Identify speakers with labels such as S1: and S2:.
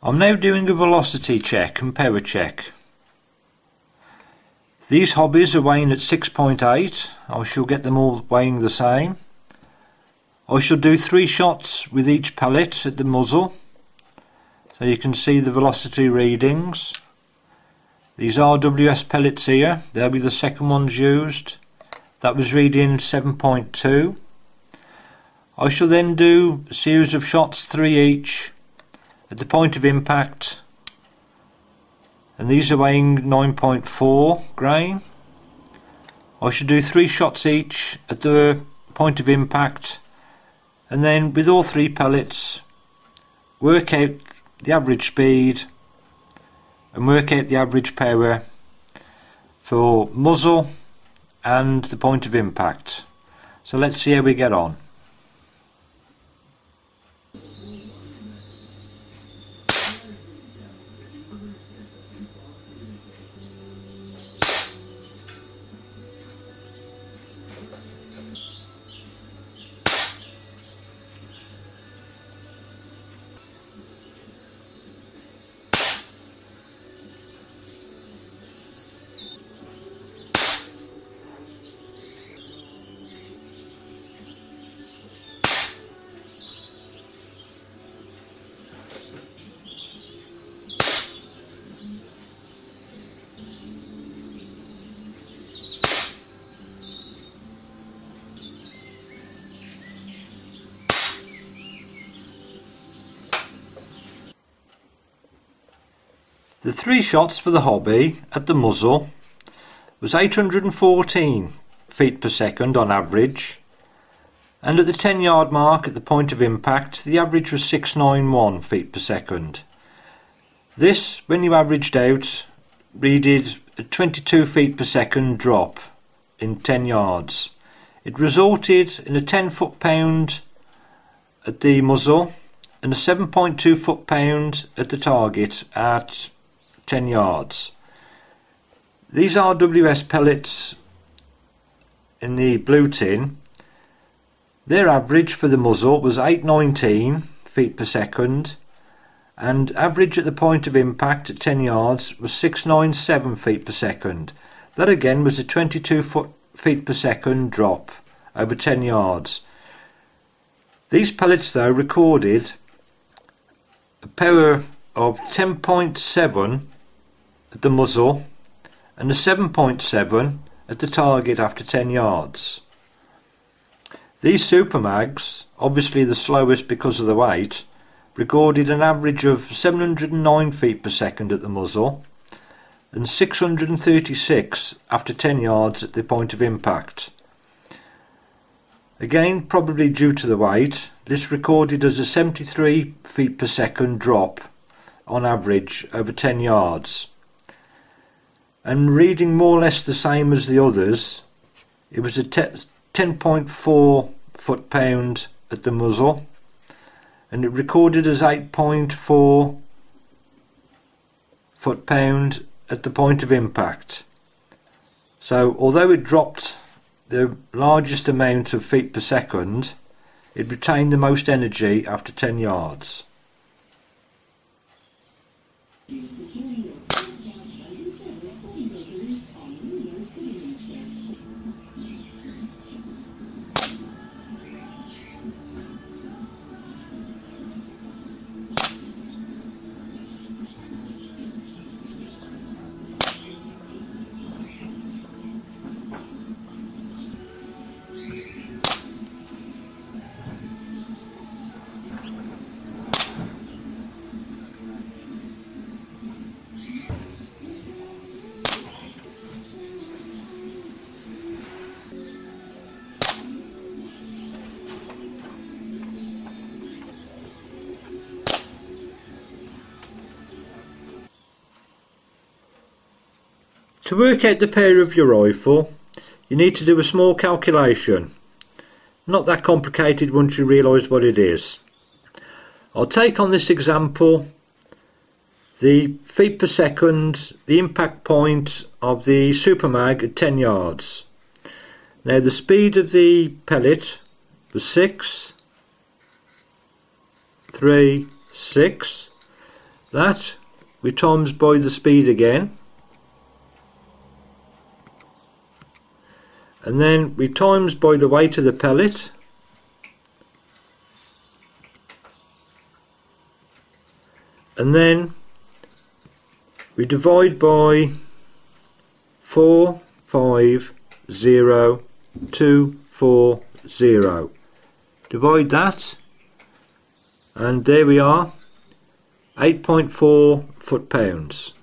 S1: I'm now doing a velocity check and power check. These hobbies are weighing at 6.8. I shall get them all weighing the same. I shall do 3 shots with each pellet at the muzzle, so you can see the velocity readings. These RWS pellets here, they'll be the second ones used. That was reading 7.2. I shall then do a series of shots, 3 each, at the point of impact, and these are weighing 9.4 grain. I should do 3 shots each at the point of impact, and then with all 3 pellets work out the average speed and work out the average power for muzzle and the point of impact. So let's see how we get on. The 3 shots for the hobby at the muzzle was 814 feet per second on average, and at the 10-yard mark at the point of impact the average was 691 feet per second. This, when you averaged out, readed a 22 feet per second drop in 10 yards. It resulted in a 10 foot-pound at the muzzle and a 7.2 foot-pound at the target at 10 yards. These RWS pellets in the blue tin, their average for the muzzle was 819 feet per second, and average at the point of impact at 10 yards was 697 feet per second. That again was a 22 feet per second drop over 10 yards. These pellets though recorded a power of 10.7 at the muzzle and a 7.7 at the target after 10 yards. These super mags, obviously the slowest because of the weight, recorded an average of 709 feet per second at the muzzle and 636 after 10 yards at the point of impact. Again, probably due to the weight, this recorded as a 73 feet per second drop on average over 10 yards. And reading more or less the same as the others, it was a 10.4 foot-pound at the muzzle, and it recorded as 8.4 foot-pound at the point of impact. So although it dropped the largest amount of feet per second, it retained the most energy after 10 yards. To work out the power of your rifle, you need to do a small calculation. Not that complicated once you realise what it is. I'll take on this example the feet per second, the impact point of the super mag at 10 yards. Now the speed of the pellet was 6, 3, 6. That we times by the speed again, and then we times by the weight of the pellet, and then we divide by 450,240. Divide that, and there we are, 8.4 foot-pounds.